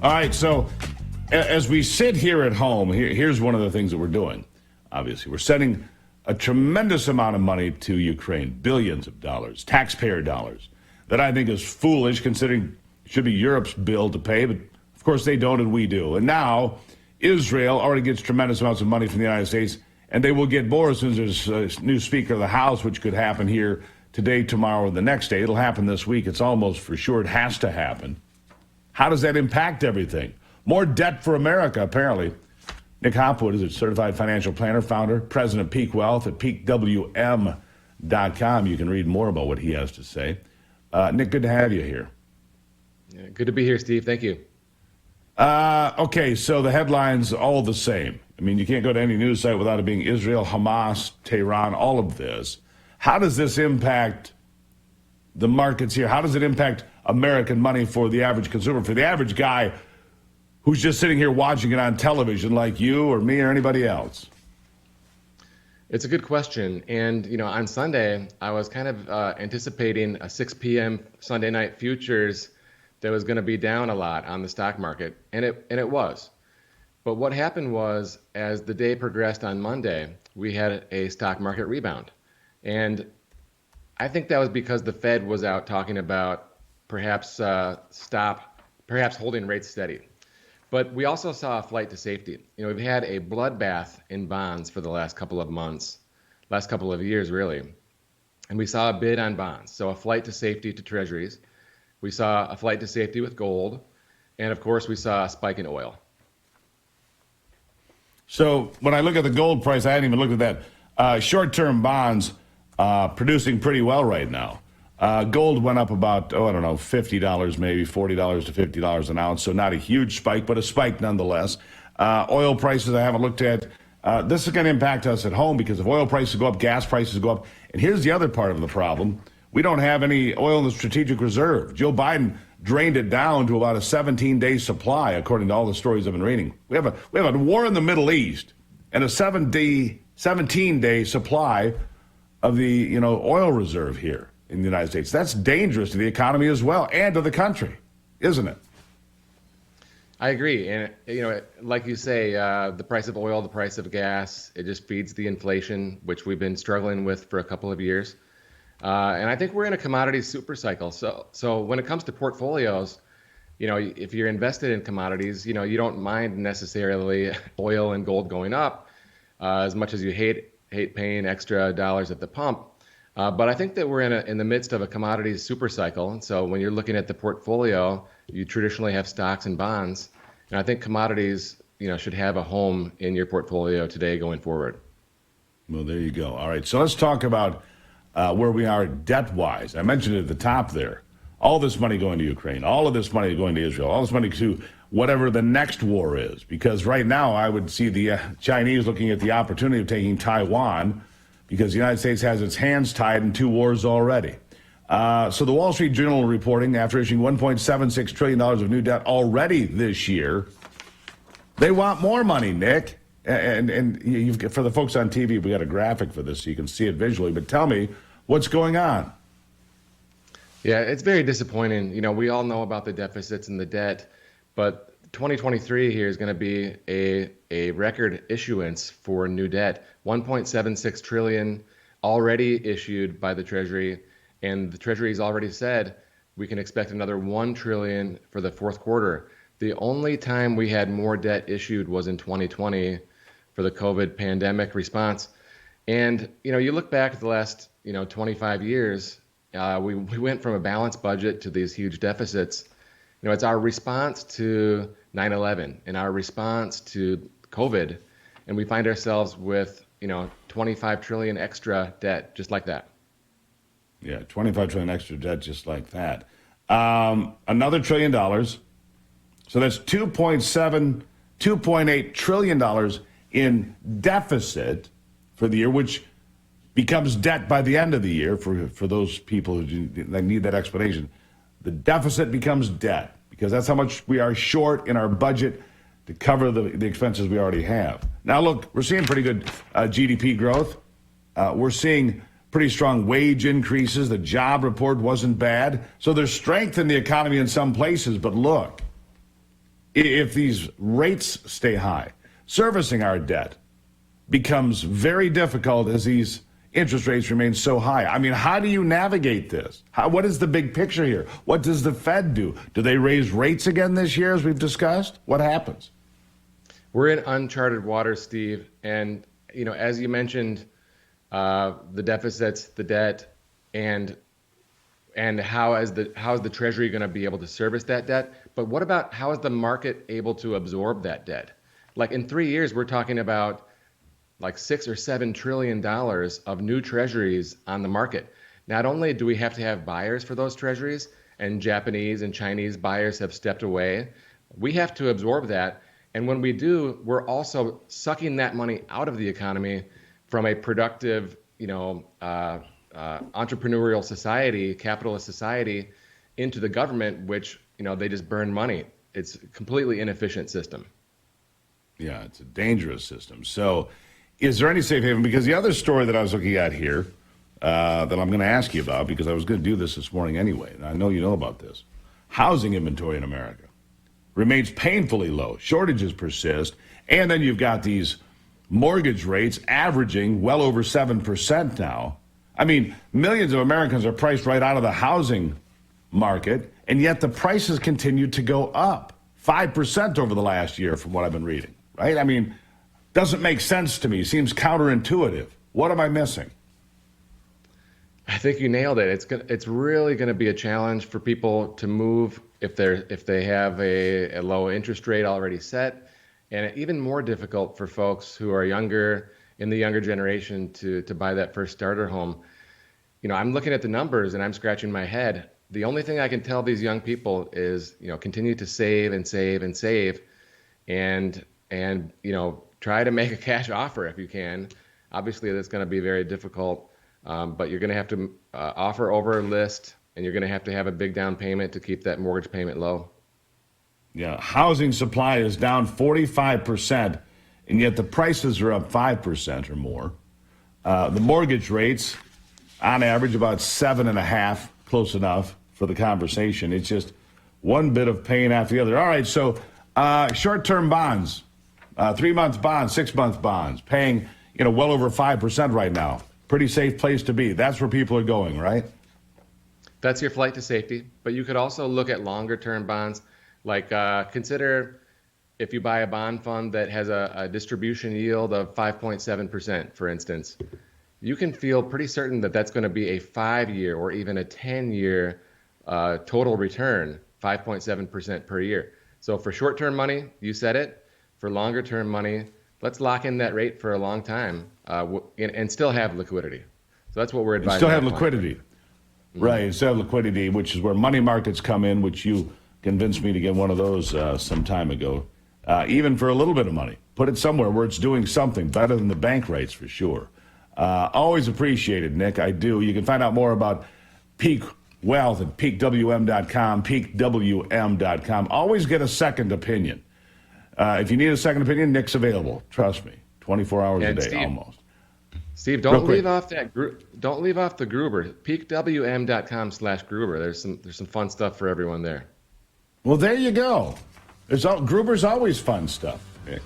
All right, so as we sit here at home, here's one of the things that we're doing. Obviously, we're sending a tremendous amount of money to Ukraine, billions of dollars, taxpayer dollars, that I think is foolish considering it should be Europe's bill to pay, but of course they don't and we do. And now Israel already gets tremendous amounts of money from the United States, and they will get more as soon as there's a new Speaker of the House, which could happen here today, tomorrow, or the next day. It'll happen this week. It's almost for sure. It has to happen. How does that impact everything? More debt for America, apparently. Nick Hopwood is a certified financial planner, founder, president of Peak Wealth at peakwm.com. You can read more about what he has to say. Nick, good to have you here. Yeah, good to be here, Steve. Thank you. Okay, so the headlines all the same. I mean, you can't go to any news site without it being Israel, Hamas, Tehran, all of this. How does this impact the markets here? How does it impact American money for the average consumer, for the average guy who's just sitting here watching it on television like you or me or anybody else? It's a good question. And, on Sunday, I was kind of anticipating a 6 p.m. Sunday night futures that was going to be down a lot on the stock market. And it was. But what happened was, as the day progressed on Monday, we had a stock market rebound. And I think that was because the Fed was out talking about perhaps holding rates steady. But we also saw a flight to safety. We've had a bloodbath in bonds for the last couple of months, last couple of years, really. And we saw a bid on bonds. So a flight to safety to treasuries. We saw a flight to safety with gold. And of course, we saw a spike in oil. So when I look at the gold price, I hadn't even looked at that. Short-term bonds producing pretty well right now. Gold went up about, $50 maybe, $40 to $50 an ounce. So not a huge spike, but a spike nonetheless. Oil prices I haven't looked at. This is going to impact us at home because if oil prices go up, gas prices go up. And here's the other part of the problem. We don't have any oil in the strategic reserve. Joe Biden drained it down to about a 17-day supply, according to all the stories I've been reading. We have a war in the Middle East and a 17-day supply of the oil reserve here in the United States. That's dangerous to the economy as well and to the country, isn't it? I agree. And, like you say, the price of oil, the price of gas, it just feeds the inflation, which we've been struggling with for a couple of years. And I think we're in a commodity super cycle. So when it comes to portfolios, if you're invested in commodities, you don't mind necessarily oil and gold going up as much as you hate paying extra dollars at the pump. But I think that we're in the midst of a commodities super cycle. And so when you're looking at the portfolio, you traditionally have stocks and bonds. And I think commodities, should have a home in your portfolio today going forward. Well, there you go. All right. So let's talk about where we are debt-wise. I mentioned it at the top there. All this money going to Ukraine, all of this money going to Israel, all this money to whatever the next war is. Because right now I would see the Chinese looking at the opportunity of taking Taiwan because the United States has its hands tied in 2 wars already. So the Wall Street Journal reporting, after issuing $1.76 trillion of new debt already this year, they want more money, Nick. And for the folks on TV, we got a graphic for this so you can see it visually. But tell me, what's going on? Yeah, it's very disappointing. We all know about the deficits and the debt, but 2023 here is going to be a record issuance for new debt. 1.76 trillion already issued by the Treasury, and the Treasury has already said we can expect another 1 trillion for the fourth quarter. The only time we had more debt issued was in 2020 for the COVID pandemic response. And, you look back at the last, 25 years, we went from a balanced budget to these huge deficits. It's our response to 9/11 and our response to COVID. And we find ourselves with, 25 trillion extra debt, just like that. Yeah, 25 trillion extra debt, just like that. Another $1 trillion. So that's $2.8 trillion in deficit for the year, which becomes debt by the end of the year for those people who need that explanation. The deficit becomes debt because that's how much we are short in our budget to cover the expenses we already have. Now, look, we're seeing pretty good GDP growth. We're seeing pretty strong wage increases. The job report wasn't bad. So there's strength in the economy in some places. But look, if these rates stay high, servicing our debt becomes very difficult as these interest rates remain so high. I mean, how do you navigate this? What is the big picture here? What does the Fed do? Do they raise rates again this year, as we've discussed? What happens? We're in uncharted waters, Steve. And, as you mentioned, the deficits, the debt, and how is the Treasury going to be able to service that debt? But what about how is the market able to absorb that debt? Like in 3 years, we're talking about like $6 or $7 trillion of new treasuries on the market. Not only do we have to have buyers for those treasuries, and Japanese and Chinese buyers have stepped away, we have to absorb that. And when we do, we're also sucking that money out of the economy from a productive, entrepreneurial society, capitalist society, into the government, which, they just burn money. It's a completely inefficient system. Yeah, it's a dangerous system. So is there any safe haven? Because the other story that I was looking at here that I'm going to ask you about, because I was going to do this morning anyway, and I know you know about this. Housing inventory in America remains painfully low. Shortages persist. And then you've got these mortgage rates averaging well over 7% now. I mean, millions of Americans are priced right out of the housing market, and yet the prices continue to go up 5% over the last year from what I've been reading, right? I mean, doesn't make sense to me. Seems counterintuitive. What am I missing? I think you nailed it. It's really going to be a challenge for people to move if they have a low interest rate already set, and even more difficult for folks who are in the younger generation to buy that first starter home. I'm looking at the numbers and I'm scratching my head. The only thing I can tell these young people is, continue to save and save and save, and try to make a cash offer if you can. Obviously, that's going to be very difficult, but you're going to have to offer over list, and you're going to have a big down payment to keep that mortgage payment low. Yeah, housing supply is down 45%, and yet the prices are up 5% or more. The mortgage rates, on average, about 7.5%, close enough for the conversation. It's just one bit of pain after the other. All right, so short-term bonds, 3-month bonds, 6-month bonds, paying well over 5% right now. Pretty safe place to be. That's where people are going, right? That's your flight to safety. But you could also look at longer-term bonds. Like consider if you buy a bond fund that has a distribution yield of 5.7%, for instance. You can feel pretty certain that that's going to be a 5-year or even a 10-year total return, 5.7% per year. So for short-term money, you said it. For longer-term money, let's lock in that rate for a long time and still have liquidity. So that's what we're advising. Still have liquidity. Mm-hmm. Right, still have liquidity, which is where money markets come in, which you convinced me to get one of those some time ago. Even for a little bit of money. Put it somewhere where it's doing something better than the bank rates for sure. Always appreciated, Nick. I do. You can find out more about Peak Wealth at peakwm.com, peakwm.com. Always get a second opinion. If you need a second opinion, Nick's available. Trust me. 24 hours a day, Steve, almost. Steve, don't leave off the Gruber. peakwm.com/Gruber. There's some fun stuff for everyone there. Well, there you go. Gruber's always fun stuff, Nick.